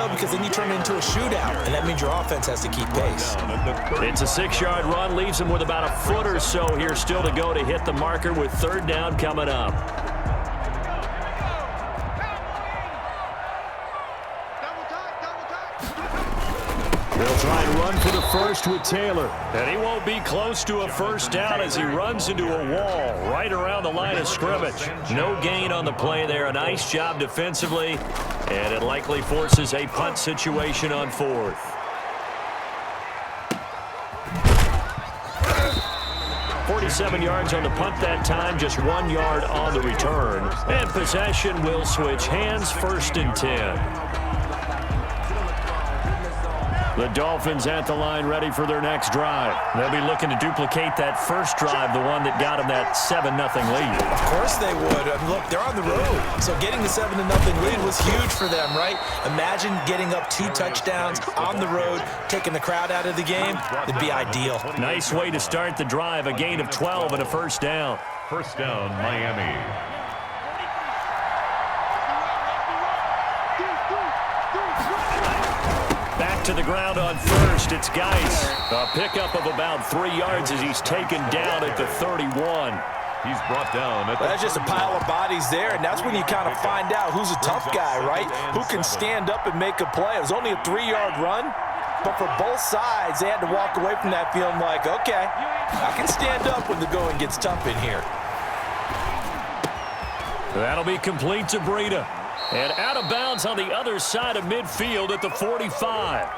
ideal because then you turn it into a shootout, and that means your offense has to keep pace. It's a 6-yard run, leaves him with about a foot or so here still to go to hit the marker with third down coming up. They'll try and run for the first with Taylor. And he won't be close to a first down as he runs into a wall right around the line of scrimmage. No gain on the play there. A nice job defensively. And it likely forces a punt situation on fourth. .47 yards on the punt that time, just 1 yard on the return. And possession will switch hands, 1st and 10. The Dolphins at the line ready for their next drive. They'll be looking to duplicate that first drive, the one that got them that 7-0 lead. Of course they would. Look, they're on the road, so getting the 7-0 lead was huge for them, right? Imagine getting up 2 touchdowns on the road, taking the crowd out of the game. It'd be ideal. Nice way to start the drive, a gain of 12 and a first down. First down, Miami. To the ground on first, it's Geis. A pickup of about 3 yards as he's taken down at the 31. He's brought down at the That's just a pile of bodies there, and that's when you kind of find out who's a tough guy, right? Who can stand up and make a play. It was only a 3-yard run, but for both sides, they had to walk away from that feeling like, okay, I can stand up when the going gets tough in here. That'll be complete to Breida. And out of bounds on the other side of midfield at the 45.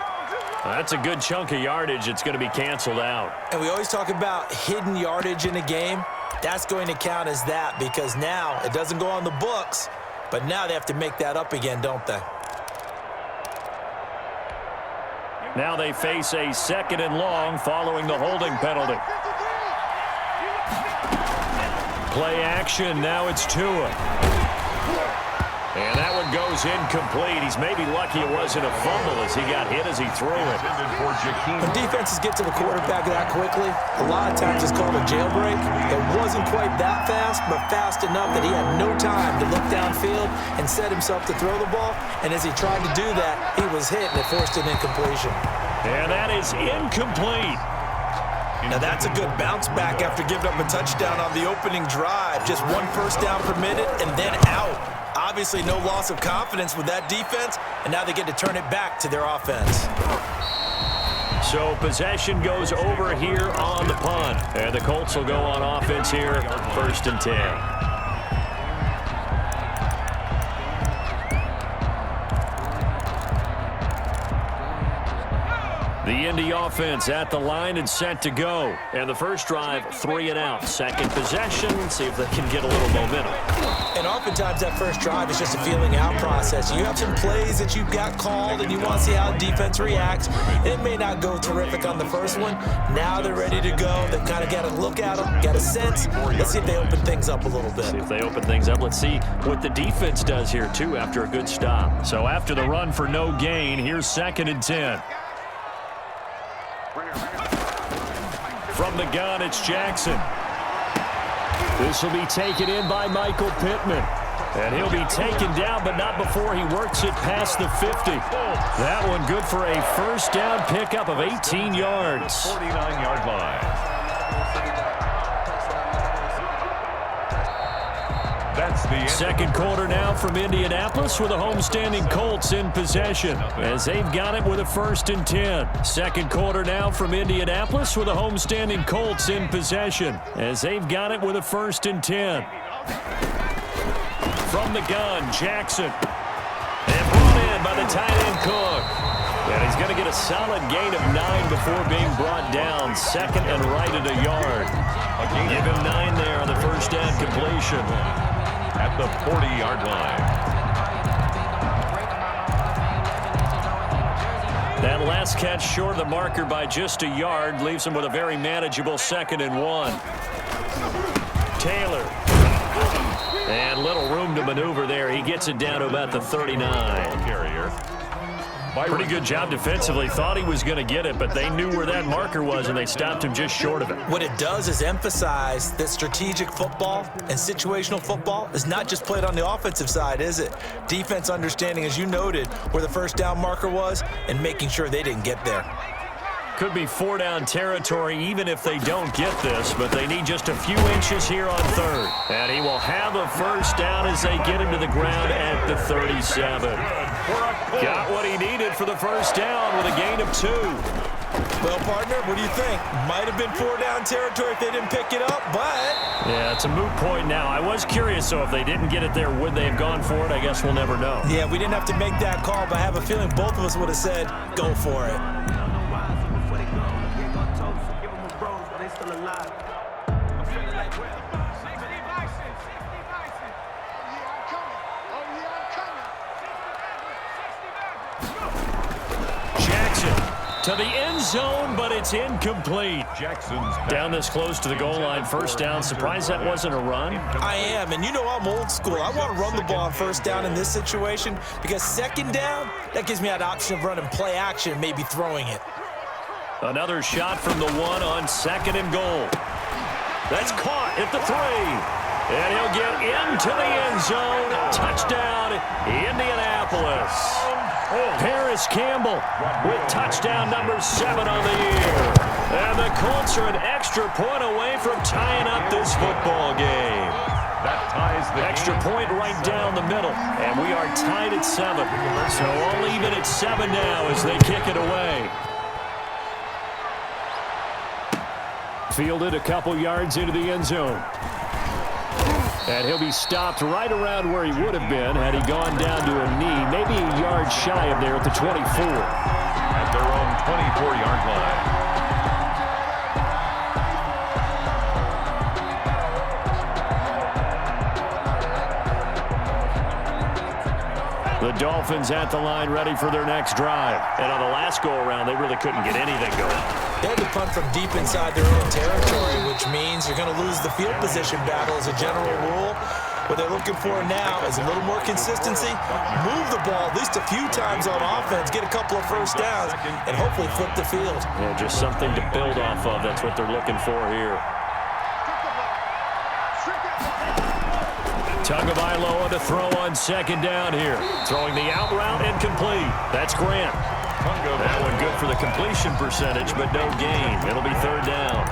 That's a good chunk of yardage. It's going to be canceled out. And we always talk about hidden yardage in a game. That's going to count as that because now it doesn't go on the books, but now they have to make that up again, don't they? Now they face a 2nd and long following the holding penalty. Play action. Now it's Tua. And that one goes incomplete. He's maybe lucky it wasn't a fumble as he got hit as he threw it. When defenses get to the quarterback that quickly, a lot of times it's called a jailbreak. It wasn't quite that fast, but fast enough that he had no time to look downfield and set himself to throw the ball. And as he tried to do that, he was hit and it forced an incompletion. And that is incomplete. Now that's a good bounce back after giving up a touchdown on the opening drive. Just 1 first down per minute and then out. Obviously no loss of confidence with that defense, and now they get to turn it back to their offense. So possession goes over here on the punt. And the Colts will go on offense here, 1st and 10. The Indy offense at the line and set to go. And the first drive, 3 and out. Second possession, see if they can get a little momentum. And oftentimes that first drive is just a feeling out process. You have some plays that you've got called and you want to see how the defense reacts. It may not go terrific on the first one. Now they're ready to go. They've kind of got to look at them, got a sense. Let's see if they open things up a little bit. See if they open things up. Let's see what the defense does here, too, after a good stop. So after the run for no gain, here's 2nd and 10. From the gun, it's Jackson. This will be taken in by Michael Pittman. And he'll be taken down, but not before he works it past the 50. That one good for a first down pickup of 18 yards. 49-yard line. That's the end. Second quarter now from Indianapolis with the homestanding Colts in possession as they've got it with a 1st and 10. Second quarter now from Indianapolis with the homestanding Colts in possession as they've got it with a 1st and 10. From the gun, Jackson. And brought in by the tight end Cook. And he's going to get a solid gain of 9 before being brought down. 2nd and right at a yard. Give him 9 there on the first down completion. At the 40-yard line. That last catch short of the marker by just a yard leaves him with a very manageable 2nd and 1. Taylor. And little room to maneuver there. He gets it down to about the 39. Carrier. Pretty good job defensively. Thought he was going to get it, but they knew where that marker was, and they stopped him just short of it. What it does is emphasize that strategic football and situational football is not just played on the offensive side, is it? Defense understanding, as you noted, where the first down marker was and making sure they didn't get there. Could be 4-down territory even if they don't get this, but they need just a few inches here on third. And he will have a first down as they get him to the ground at the 37. Got what he needed for the first down with a gain of 2. Well, partner, what do you think? Might have been 4-down territory if they didn't pick it up, but... Yeah, it's a moot point now. I was curious, so if they didn't get it there, would they have gone for it? I guess we'll never know. Yeah, we didn't have to make that call, but I have a feeling both of us would have said, go for it. To the end zone, but it's incomplete. Jackson's down this close to the goal line. First down. Surprised that wasn't a run. I am, and you know I'm old school. I want to run the ball on first down in this situation because second down, that gives me that option of running play action, maybe throwing it. Another shot from the 1 on second and goal. That's caught at the 3. And he'll get into the end zone. Touchdown, Indianapolis. Paris Campbell with touchdown number 7 on the year. And the Colts are an extra point away from tying up this football game. That ties the extra game. Point right down the middle. And we are tied at 7. So all even at 7 now as they kick it away. Fielded a couple yards into the end zone. And he'll be stopped right around where he would have been had he gone down to a knee, maybe a yard shy of there at the 24. At their own 24-yard line. The Dolphins at the line ready for their next drive. And on the last go-around, they really couldn't get anything going. They had to punt from deep inside their own territory, which means you're going to lose the field position battle as a general rule. What they're looking for now is a little more consistency, move the ball at least a few times on offense, get a couple of first downs, and hopefully flip the field. Yeah, just something to build off of. That's what they're looking for here. Tagovailoa to throw on second down here. Throwing the out route and complete. That's Grant. That one good for the completion percentage, but no gain. It'll be third down.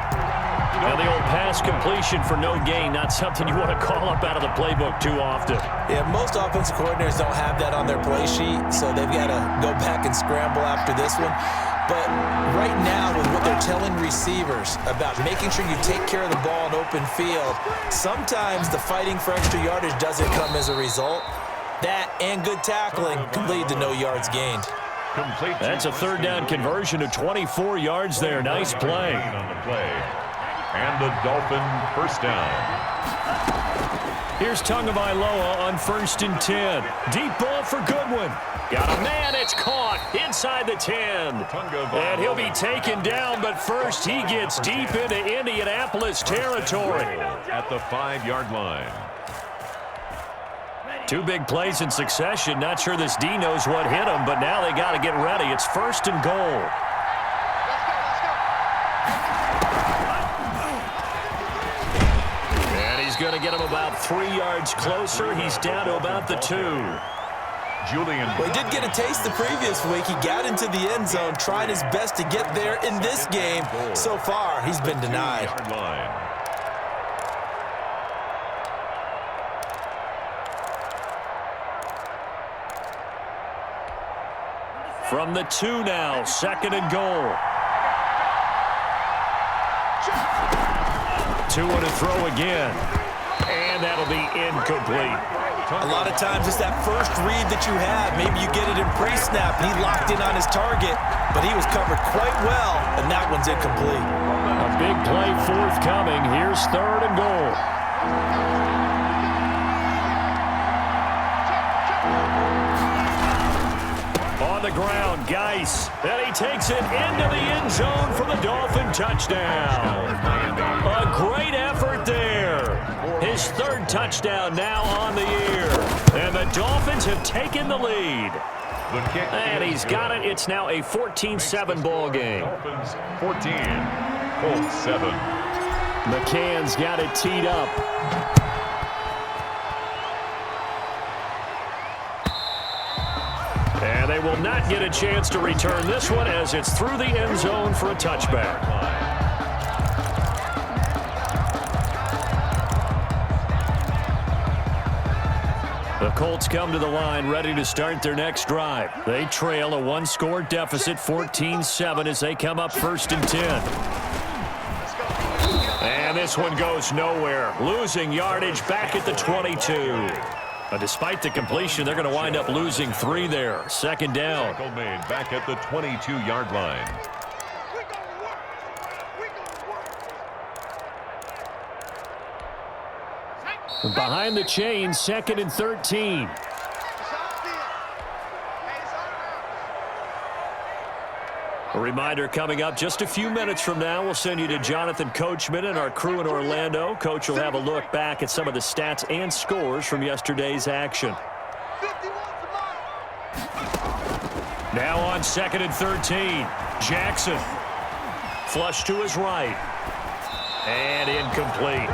Now the old pass completion for no gain, not something you want to call up out of the playbook too often. Yeah, most offensive coordinators don't have that on their play sheet, so they've got to go back and scramble after this one. But right now, with what they're telling receivers about making sure you take care of the ball in open field, sometimes the fighting for extra yardage doesn't come as a result. That and good tackling can lead to no yards gained. That's a third down conversion to 24 yards there. Nice play. On the play. And the Dolphin first down. Here's Tagovailoa on 1st and 10. Deep ball for Goodwin. Got a man, it's caught inside the 10. And he'll be taken down, but first he gets deep into Indianapolis territory. At the 5-yard line. 2 big plays in succession. Not sure this D knows what hit him, but now they got to get ready. It's 1st and goal. And he's going to get him about 3 yards closer. He's down to about the 2. Julian. Well, he did get a taste the previous week. He got into the end zone, trying his best to get there in this game. So far, he's been denied. From the 2 now, 2nd and goal. 2 on a throw again. And that'll be incomplete. A lot of times it's that first read that you have. Maybe you get it in pre-snap, and he locked in on his target, but he was covered quite well, and that one's incomplete. A big play forthcoming. Here's 3rd and goal. On the ground, Geis. And he takes it into the end zone for the Dolphin touchdown. A great effort there. His 3rd touchdown now on the year. And the Dolphins have taken the lead. The kick And is he's got it. It's now a 14-7 ball game. Dolphins 14, Colts 7. McCann's got it teed up. And they will not get a chance to return this one as it's through the end zone for a touchback. The Colts come to the line ready to start their next drive. They trail a one-score deficit, 14-7, as they come up 1st and 10. And this one goes nowhere. Losing yardage back at the 22. Despite the completion, they're going to wind up losing 3 there. 2nd down. Tackle made back at the 22-yard line. Behind the chain, 2nd and 13. A reminder coming up just a few minutes from now, we'll send you to Jonathan Coachman and our crew in Orlando. Coach will have a look back at some of the stats and scores from yesterday's action. Now on 2nd and 13, Jackson. Flush to his right. And incomplete.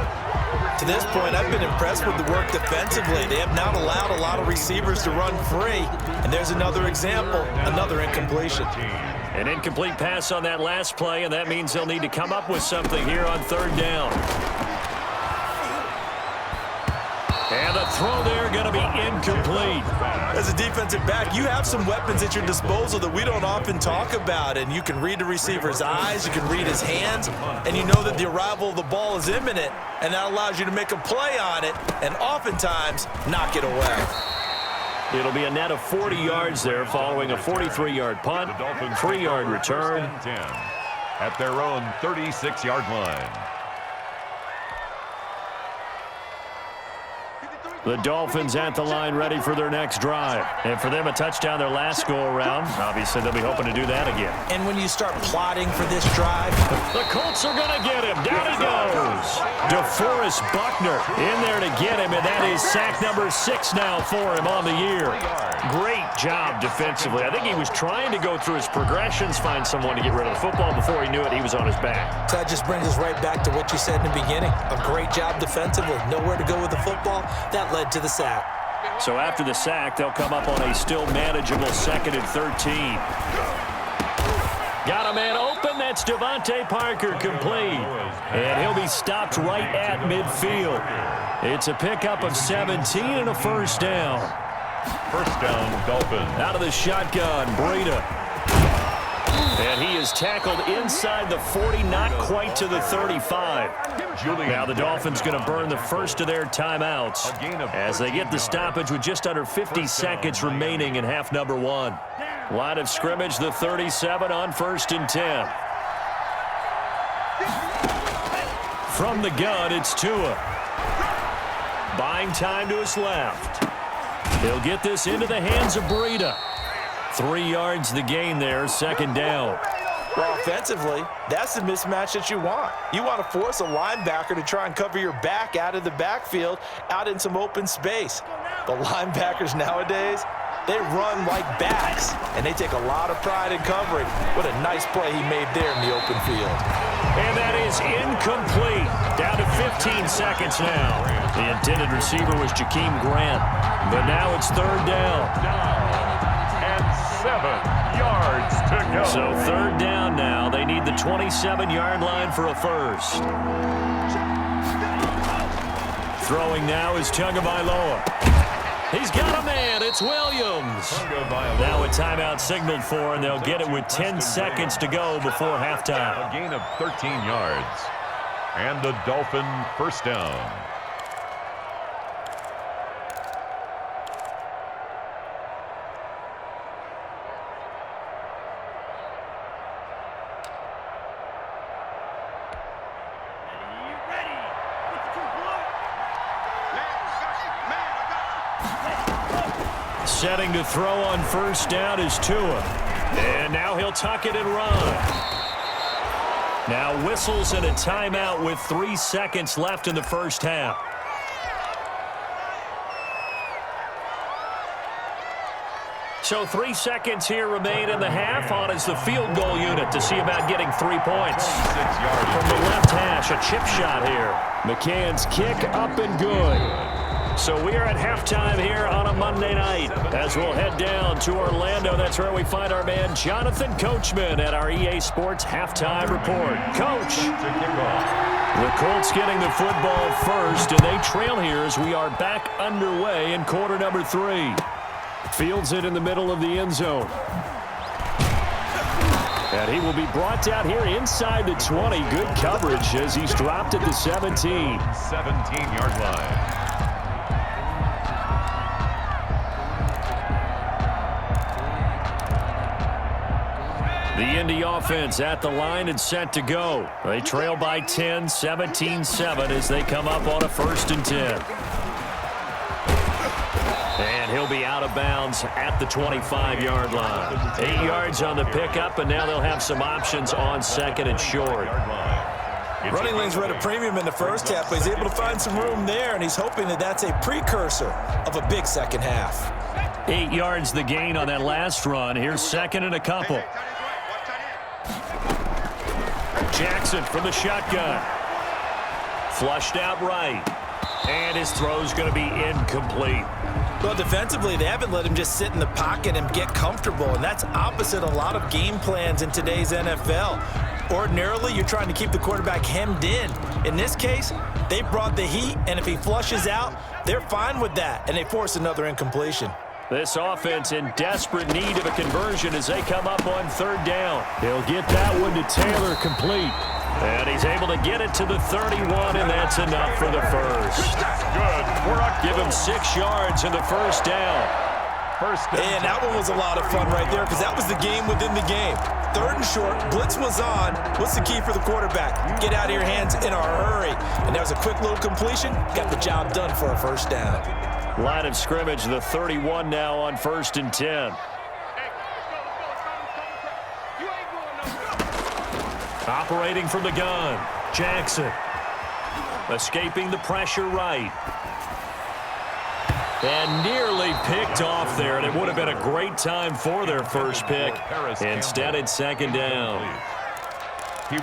To this point, I've been impressed with the work defensively. They have not allowed a lot of receivers to run free. And there's another example, another incompletion. An incomplete pass on that last play, and that means they'll need to come up with something here on 3rd down. And the throw there going to be incomplete. As a defensive back, you have some weapons at your disposal that we don't often talk about, and you can read the receiver's eyes, you can read his hands, and you know that the arrival of the ball is imminent, and that allows you to make a play on it and oftentimes knock it away. It'll be a net of 40 yards there following a 43-yard punt, 3-yard return. 10 at their own 36-yard line. The Dolphins at the line ready for their next drive. And for them, a touchdown their last go-around. Obviously, they'll be hoping to do that again. And when you start plotting for this drive, the Colts are going to get him. Down he goes. DeForest Buckner in there to get him, and that is sack number 6 now for him on the year. Great job defensively. I think he was trying to go through his progressions, find someone to get rid of the football. Before he knew it, he was on his back. So that just brings us right back to what you said in the beginning. A great job defensively. Nowhere to go with the football. That led to the sack. So after the sack, they'll come up on a still manageable 2nd and 13. Got a man open. That's Devontae Parker, complete. And he'll be stopped right at midfield. It's a pickup of 17 and a 1st down. 1st down, Dolphins. Out of the shotgun, Breida. And he is tackled inside the 40, not quite to the 35. Now the Dolphins going to burn the first of their timeouts as they get the stoppage with just under 50 seconds remaining in half number 1. Line of scrimmage, the 37 on 1st and 10. From the gun, it's Tua. Buying time to his left. He'll get this into the hands of Breida. 3 yards the gain there, 2nd down. Well, offensively, that's the mismatch that you want. You want to force a linebacker to try and cover your back out of the backfield, out in some open space. The linebackers nowadays, they run like backs, and they take a lot of pride in covering. What a nice play he made there in the open field. And that is incomplete. Down to 15 seconds now. The intended receiver was Jakeem Grant, but now it's 3rd down. 7 yards to go. So 3rd down now. They need the 27-yard line for a 1st. Throwing now is Tagovailoa. He's got a man. It's Williams. Now a timeout signaled for, and they'll get it with 10 seconds to go before halftime. A gain of 13 yards. And the Dolphin 1st down. Setting to throw on 1st down is Tua. And now he'll tuck it and run. Now whistles and a timeout with 3 seconds left in the 1st half. So 3 seconds here remain in the half. On is the field goal unit to see about getting 3 points. From the left hash, a chip shot here. McCann's kick up and good. So we are at halftime here on a Monday night as we'll head down to Orlando. That's where we find our man Jonathan Coachman at our EA Sports Halftime Report. Coach, the Colts getting the football first, and they trail here as we are back underway in quarter number 3. Fields it in the middle of the end zone. And he will be brought down here inside the 20. Good coverage as he's dropped at the 17. 17-yard line. The Indy offense at the line and set to go. They trail by 10, 17-7 as they come up on a 1st and 10. And he'll be out of bounds at the 25-yard line. 8 yards on the pickup, and now they'll have some options on 2nd and short. Running lanes were at a premium in the first half, but he's able to find some room there, and he's hoping that that's a precursor of a big second half. 8 yards the gain on that last run. Here's 2nd and a couple. Jackson from the shotgun. Flushed out right. And his throw's going to be incomplete. Well, defensively, they haven't let him just sit in the pocket and get comfortable, and that's opposite a lot of game plans in today's NFL. Ordinarily, you're trying to keep the quarterback hemmed in. In this case, they brought the heat, and if he flushes out, they're fine with that, and they force another incompletion. This offense in desperate need of a conversion as they come up on 3rd down. He'll get that one to Taylor complete. And he's able to get it to the 31, and that's enough for the first. Good. Give him 6 yards in the 1st down. And that one was a lot of fun right there because that was the game within the game. 3rd and short, blitz was on. What's the key for the quarterback? Get out of your hands in a hurry. And that was a quick little completion. Got the job done for a 1st down. Line of scrimmage, the 31 now on 1st and 10. Operating from the gun, Jackson. Escaping the pressure right. And nearly picked off there, and it would have been a great time for their first pick. Instead, it's 2nd down.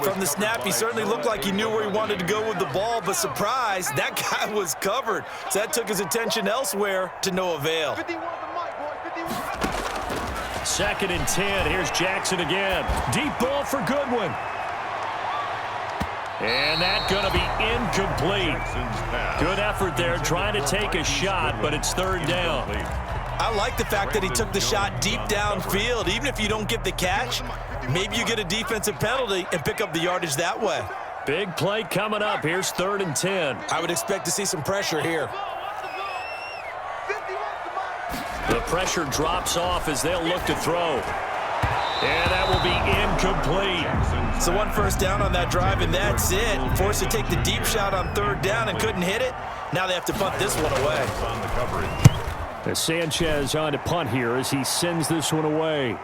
From the snap, he certainly looked like he knew where he wanted to go with the ball, but surprise, that guy was covered. So that took his attention elsewhere to no avail. 2nd and 10. Here's Jackson again. Deep ball for Goodwin. And that's going to be incomplete. Good effort there trying to take a shot, but it's 3rd down. I like the fact that he took the shot deep downfield. Even if you don't get the catch, maybe you get a defensive penalty and pick up the yardage that way. Big play coming up. Here's 3rd and 10. I would expect to see some pressure here. The pressure drops off as they'll look to throw. And that will be incomplete. So 1 first down on that drive, and that's it. Forced to take the deep shot on 3rd down and couldn't hit it. Now they have to punt this one away. On the coverage. As Sanchez on to punt here as he sends this one away.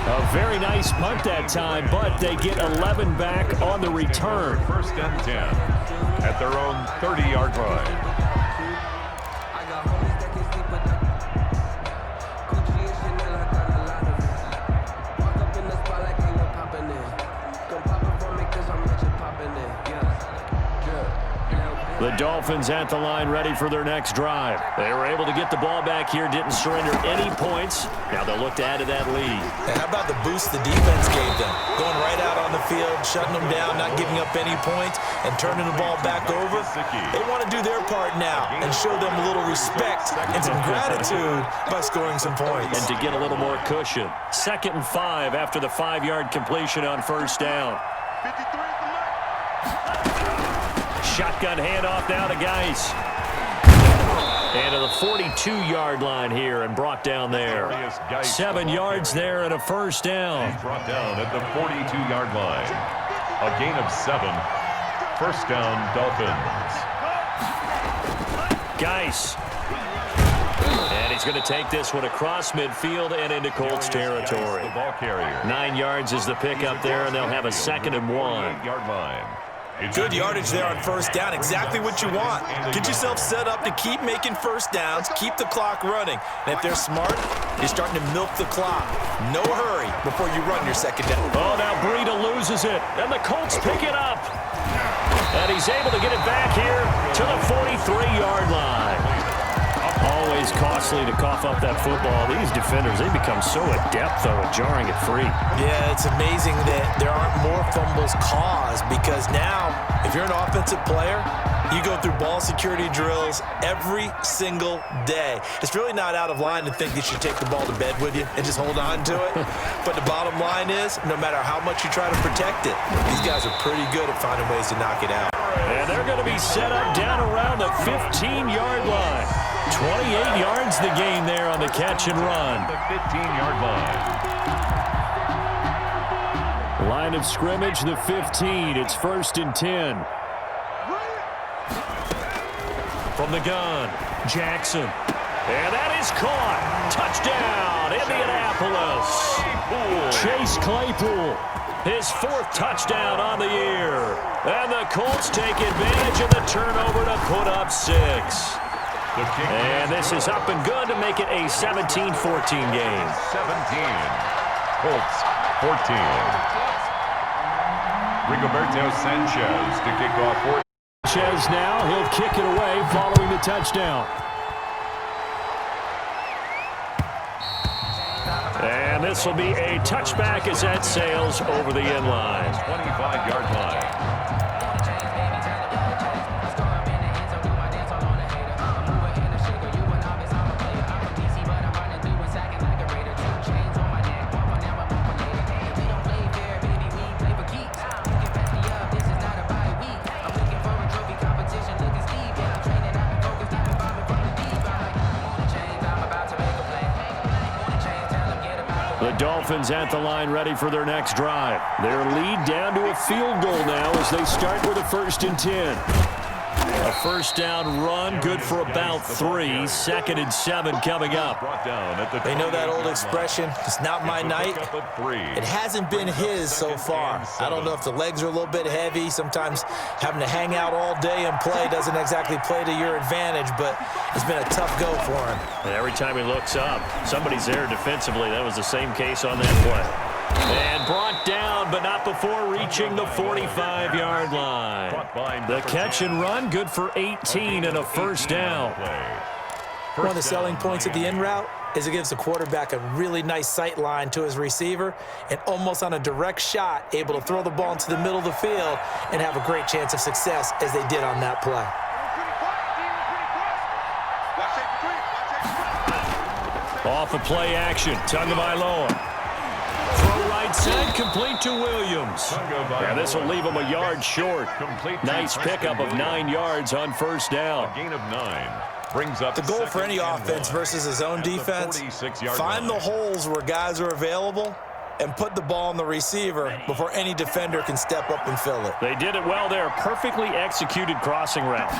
A very nice punt that time, but they get 11 back on the return. 1st and 10 at their own 30-yard line. The Dolphins at the line ready for their next drive. They were able to get the ball back here, didn't surrender any points. Now they'll look to add to that lead. And how about the boost the defense gave them? Going right out on the field, shutting them down, not giving up any points, and turning the ball back over. They want to do their part now and show them a little respect and some gratitude by scoring some points. And to get a little more cushion. 2nd and 5 after the 5-yard completion on 1st down. Shotgun handoff now to Geis. And to the 42-yard line here and brought down there. 7 yards there and a 1st down. He's brought down at the 42-yard line. A gain of 7. 1st down, Dolphins. Geis. And he's going to take this one across midfield and into Colts territory. The ball carrier. 9 yards is the pickup there, and they'll have a 2nd and 1. 8-yard line. Good yardage there on first down. Exactly what you want. Get yourself set up to keep making first downs, keep the clock running. And if they're smart, you're starting to milk the clock. No hurry before you run your second down. Oh, now Breida loses it, and the Colts pick it up. And he's able to get it back here to the 43-yard line. Always costly to cough up that football. These defenders, they become so adept, though, at jarring it free. Yeah, it's amazing that there aren't more fumbles caused because now, if you're an offensive player, you go through ball security drills every single day. It's really not out of line to think you should take the ball to bed with you and just hold on to it. But the bottom line is, no matter how much you try to protect it, these guys are pretty good at finding ways to knock it out. And they're going to be set up down around the 15-yard line. 28 yards the gain there on the catch and run. The 15-yard line. Line of scrimmage, the 15. It's 1st and 10. From the gun, Jackson. And that is caught. Touchdown, Indianapolis. Chase Claypool, his 4th touchdown on the year. And the Colts take advantage of the turnover to put up 6. And this is up and good to make it a 17-14 game. 17. Colts 14. Rigoberto Sanchez to kick off. Sanchez now, he'll kick it away following the touchdown. And this will be a touchback as that sails over the end line. 25-yard line. The Dolphins at the line ready for their next drive. Their lead down to a field goal now as they start with a 1st and 10. A first down run, good for about 3. 2nd and 7 coming up. They know that old expression, it's not my night. It hasn't been his so far. I don't know if the legs are a little bit heavy. Sometimes having to hang out all day and play doesn't exactly play to your advantage, but it's been a tough go for him. And every time he looks up, somebody's there defensively. That was the same case on that play. And brought down, but not before reaching the 45-yard line. The catch and run, good for 18 and a first down. One of the selling points of the in route is it gives the quarterback a really nice sight line to his receiver and almost on a direct shot, able to throw the ball into the middle of the field and have a great chance of success as they did on that play. Off of play action, Tagovailoa. Right side, complete to Williams. And this will leave him a yard short. Nice pickup of 9 yards on first down. A gain of 9 brings up the goal for any offense versus his own defense. Find the holes where guys are available and put the ball on the receiver before any defender can step up and fill it. They did it well there. Perfectly executed crossing route.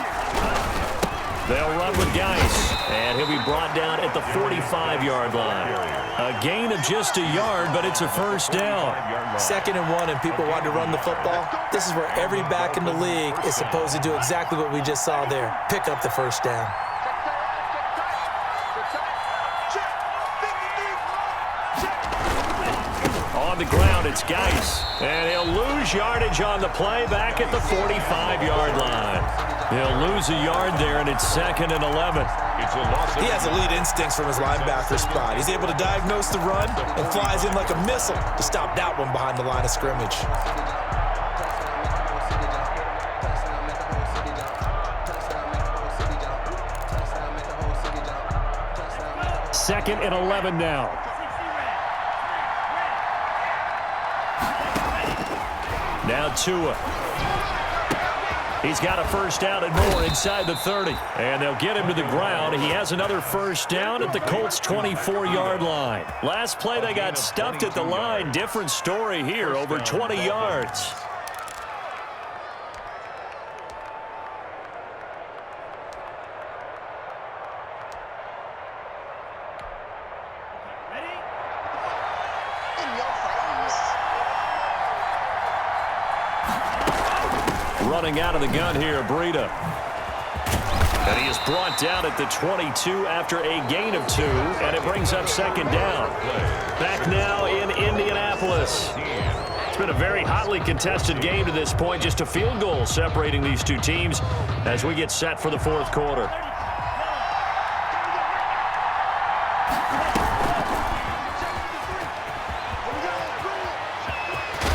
They'll run with Geis, and he'll be brought down at the 45-yard line. A gain of just a yard, but it's a first down. 2nd and 1, and people want to run the football. This is where every back in the league is supposed to do exactly what we just saw there. Pick up the first down. On the ground, it's Geis, and he'll lose yardage on the play back at the 45-yard line. He'll lose a yard there, and it's 2nd and 11. He has elite instincts from his linebacker spot. He's able to diagnose the run and flies in like a missile to stop that one behind the line of scrimmage. Second and 11 now. Now Tua. He's got a first down and more inside the 30. And they'll get him to the ground. He has another first down at the Colts' 24-yard line. Last play, they got stuffed at the line. Different story here, over 20 yards. running out of the gun here, Breida. And he is brought down at the 22 after a gain of 2, and it brings up second down. Back now in Indianapolis. It's been a very hotly contested game to this point. Just a field goal separating these two teams as we get set for the fourth quarter.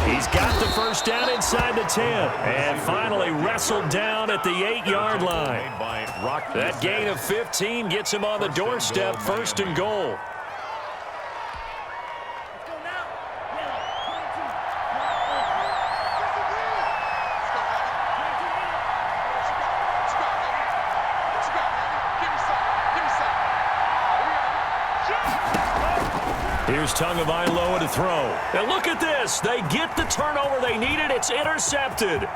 He's got the first down inside the 10 and finally wrestled down at the 8-yard line. That gain of 15 gets him on the doorstep, first and goal. Here's Tagovailoa to throw. And look at this. They get the turnover they needed. It's intercepted.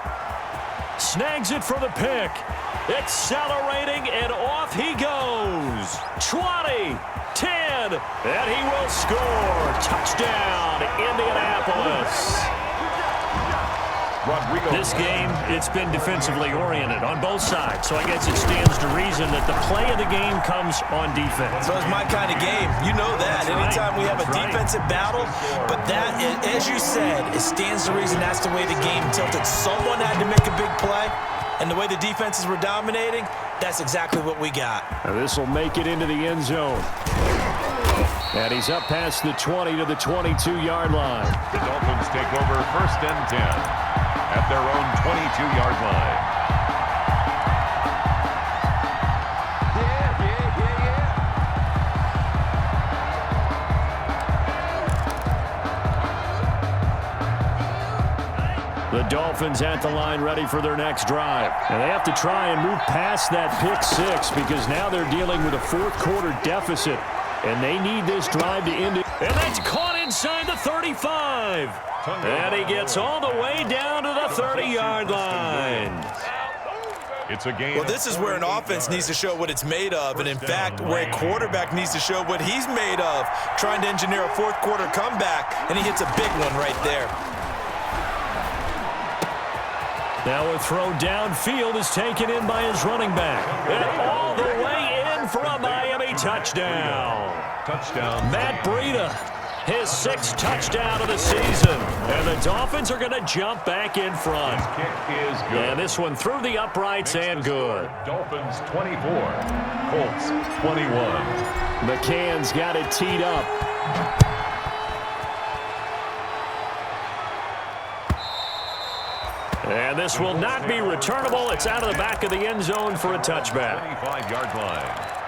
Snags it for the pick. Accelerating, and off he goes. 20, 10, and he will score. Touchdown, Indianapolis. This game, it's been defensively oriented on both sides, so I guess it stands to reason that the play of the game comes on defense. So it's my kind of game. You know that. Anytime we have a defensive battle, but that, as you said, it stands to reason that's the way the game tilted. Someone had to make a big play, and the way the defenses were dominating, that's exactly what we got. Now this will make it into the end zone. And he's up past the 20 to the 22-yard line. The Dolphins take over first and 10. At their own 22-yard line. The Dolphins at the line ready for their next drive. And they have to try and move past that pick 6 because now they're dealing with a fourth-quarter deficit. And they need this drive to end it. And that's caught inside the 35. And he gets all the way down to the 30-yard line. It's a game. Well, this is where an offense needs to show what it's made of, and in fact, where a quarterback needs to show what he's made of, trying to engineer a fourth-quarter comeback, and he hits a big one right there. Now a throw downfield is taken in by his running back. And all the way in for a Miami touchdown. Touchdown. Matt Breida, his 6th touchdown of the season. And the Dolphins are going to jump back in front. Kick is good. And this one through the uprights and good. Dolphins 24, Colts 21. McCann's got it teed up. And this will not be returnable. It's out of the back of the end zone for a touchback. 25-yard line.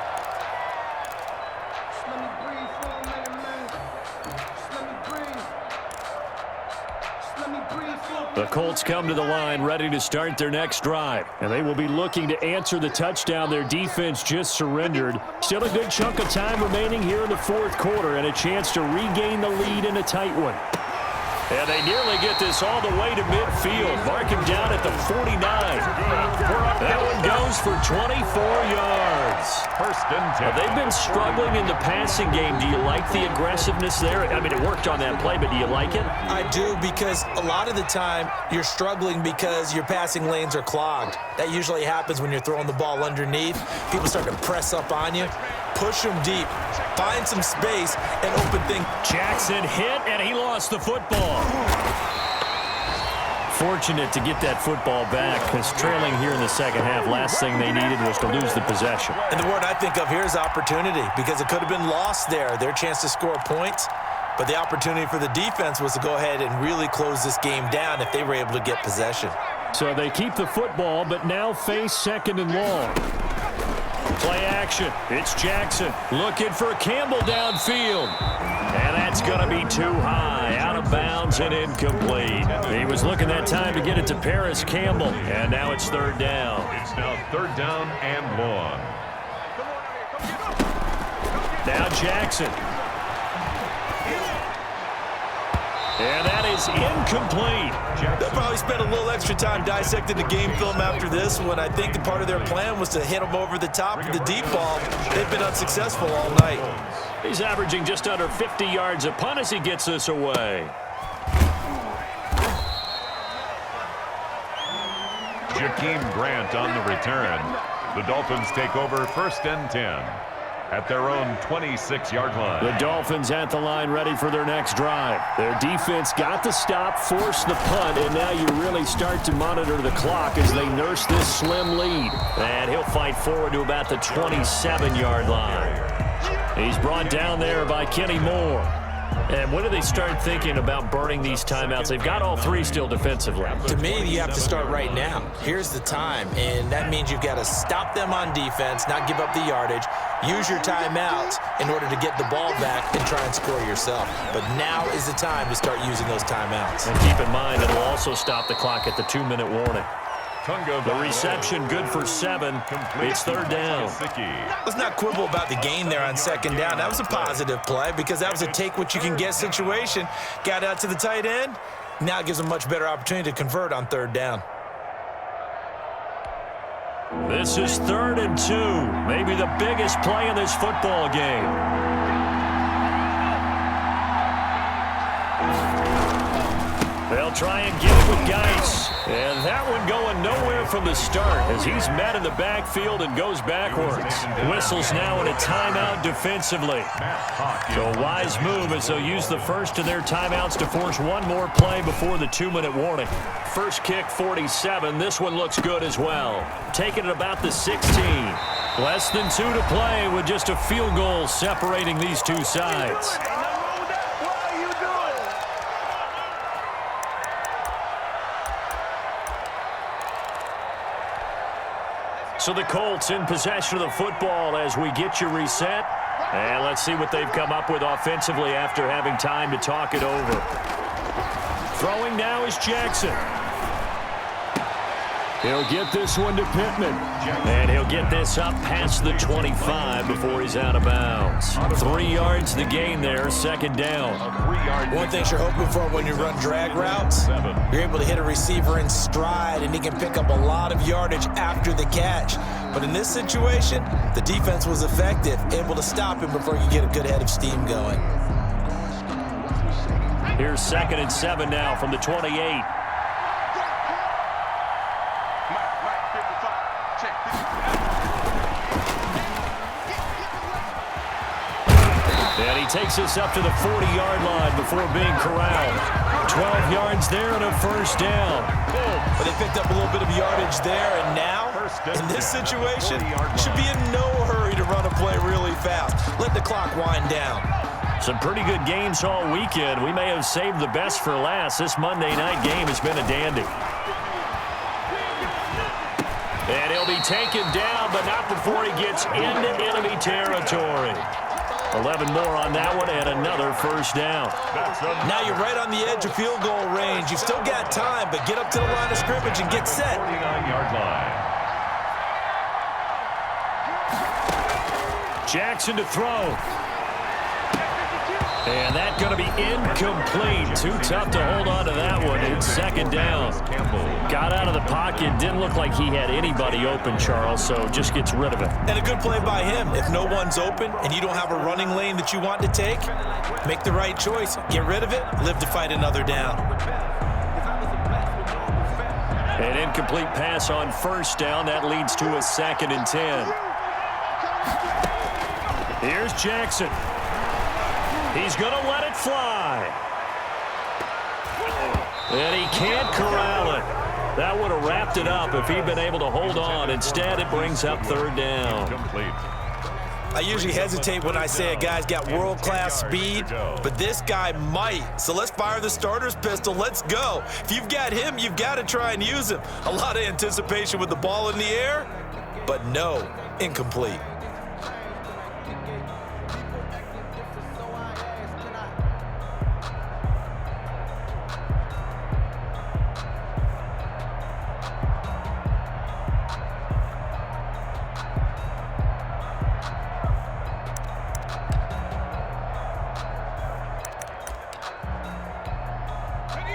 The Colts come to the line ready to start their next drive. And they will be looking to answer the touchdown their defense just surrendered. Still a good chunk of time remaining here in the fourth quarter and a chance to regain the lead in a tight one. And they nearly get this all the way to midfield. Mark him down at the 49. That one goes for 24 yards. First and 10. They've been struggling in the passing game. Do you like the aggressiveness there? I mean, it worked on that play, but do you like it? I do, because a lot of the time you're struggling because your passing lanes are clogged. That usually happens when you're throwing the ball underneath. People start to press up on you. Push them deep. Find some space and open things. Jackson hit, and he lost the football. Fortunate to get that football back, because trailing here in the second half, last thing they needed was to lose the possession. And the word I think of here is opportunity, because it could have been lost there. Their chance to score points. But the opportunity for the defense was to go ahead and really close this game down if they were able to get possession. So they keep the football, but now face second and long. Play action. It's Jackson looking for Campbell downfield. And that's going to be too high. Out of bounds and incomplete. He was looking that time to get it to Paris Campbell. And now it's third down. It's now third down and long. Now Jackson. And that is incomplete. They'll probably spend a little extra time dissecting the game film after this one. I think part of their plan was to hit them over the top of the deep ball. They've been unsuccessful all night. He's averaging just under 50 yards a punt as he gets this away. Jakeem Grant on the return. The Dolphins take over 1st and 10 at their own 26-yard line. The Dolphins at the line ready for their next drive. Their defense got the stop, forced the punt, and now you really start to monitor the clock as they nurse this slim lead. And he'll fight forward to about the 27-yard line. He's brought down there by Kenny Moore. And when do they start thinking about burning these timeouts? They've got all three still defensively. To me, you have to start right now. Here's the time, and that means you've got to stop them on defense, not give up the yardage, use your timeouts in order to get the ball back and try and score yourself. But now is the time to start using those timeouts. And keep in mind, it'll also stop the clock at the 2-minute warning. The reception good for 7. It's 3rd down. Let's not quibble about the gain there on 2nd down. That was a positive play because that was a take-what-you-can-get situation. Got out to the tight end. Now it gives them a much better opportunity to convert on 3rd down. This is 3rd and 2. Maybe the biggest play in this football game. They'll try and get it with Geis. And that one going nowhere from the start as he's met in the backfield and goes backwards. Whistles now in a timeout defensively. So a wise move as they'll use the first of their timeouts to force one more play before the 2-minute warning. First kick, 47. This one looks good as well. Taking it about the 16. Less than 2 to play with just a field goal separating these two sides. So the Colts in possession of the football as we get you reset. And let's see what they've come up with offensively after having time to talk it over. Throwing now is Jackson. He'll get this one to Pittman. And he'll get this up past the 25 before he's out of bounds. 3 yards the gain there, 2nd down. One thing you're hoping for when you run drag routes, you're able to hit a receiver in stride and he can pick up a lot of yardage after the catch. But in this situation, the defense was effective, able to stop him before you get a good head of steam going. Here's 2nd and 7 now from the 28. And he takes us up to the 40-yard line before being corralled. 12 yards there and a 1st down. But they picked up a little bit of yardage there, and now, in this situation, should be in no hurry to run a play really fast. Let the clock wind down. Some pretty good games all weekend. We may have saved the best for last. This Monday night game has been a dandy. And he'll be taken down, but not before he gets into enemy territory. 11 more on that one and another 1st down. Now you're right on the edge of field goal range. You've still got time, but get up to the line of scrimmage and get set. 49-yard line. Jackson to throw. And that's going to be incomplete. Too tough to hold on to that one. It's 2nd down. Got out of the pocket. Didn't look like he had anybody open, Charles, so just gets rid of it. And a good play by him. If no one's open and you don't have a running lane that you want to take, make the right choice. Get rid of it. Live to fight another down. An incomplete pass on 1st down. That leads to a 2nd and 10. Here's Jackson. He's going to let it fly. And he can't corral it. That would have wrapped it up if he'd been able to hold on. Instead, it brings up 3rd down. I usually hesitate when I say a guy's got world-class speed, but this guy might. So let's fire the starter's pistol. Let's go. If you've got him, you've got to try and use him. A lot of anticipation with the ball in the air, but no, incomplete.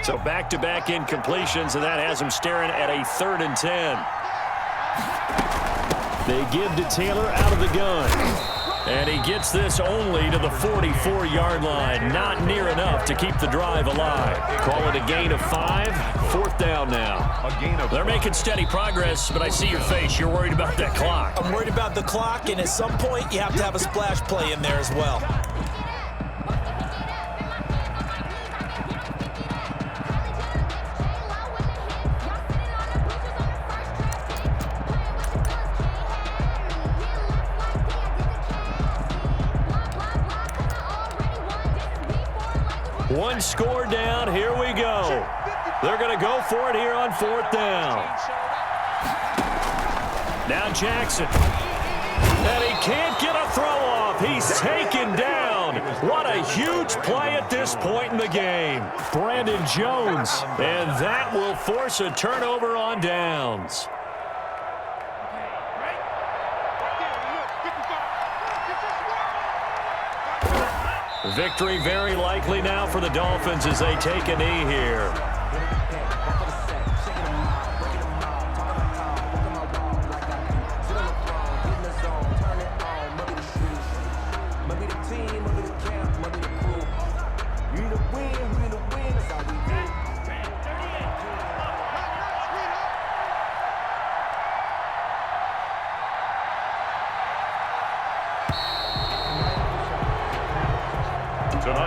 So back-to-back incompletions, and that has him staring at a 3rd and 10. They give to Taylor out of the gun. And he gets this only to the 44-yard line. Not near enough to keep the drive alive. Call it a gain of 5. 4th down now. They're making steady progress, but I see your face. You're worried about that clock. I'm worried about the clock, and at some point, you have to have a splash play in there as well. One score down. Here we go. They're going to go for it here on 4th down. Now Jackson. And he can't get a throw off. He's taken down. What a huge play at this point in the game. Brandon Jones. And that will force a turnover on downs. Victory very likely now for the Dolphins as they take a knee here.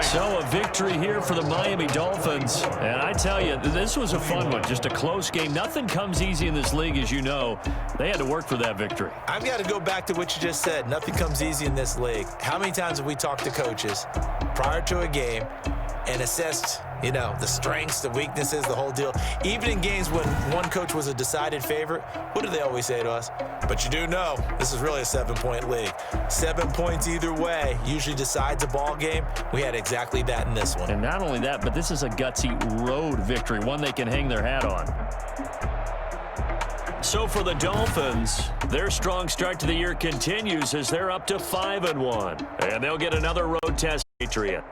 So a victory here for the Miami Dolphins. And I tell you, this was a fun one. Just a close game. Nothing comes easy in this league, as you know. They had to work for that victory. I've got to go back to what you just said. Nothing comes easy in this league. How many times have we talked to coaches prior to a game and assessed, you know, the strengths, the weaknesses, the whole deal? Even in games when one coach was a decided favorite, what do they always say to us? But you do know this is really a 7-point league. 7 points either way usually decides a ball game. We had exactly that in this one. And not only that, but this is a gutsy road victory, one they can hang their hat on. So for the Dolphins, their strong start to the year continues as they're up to 5-1. And they'll get another road test, Patriot.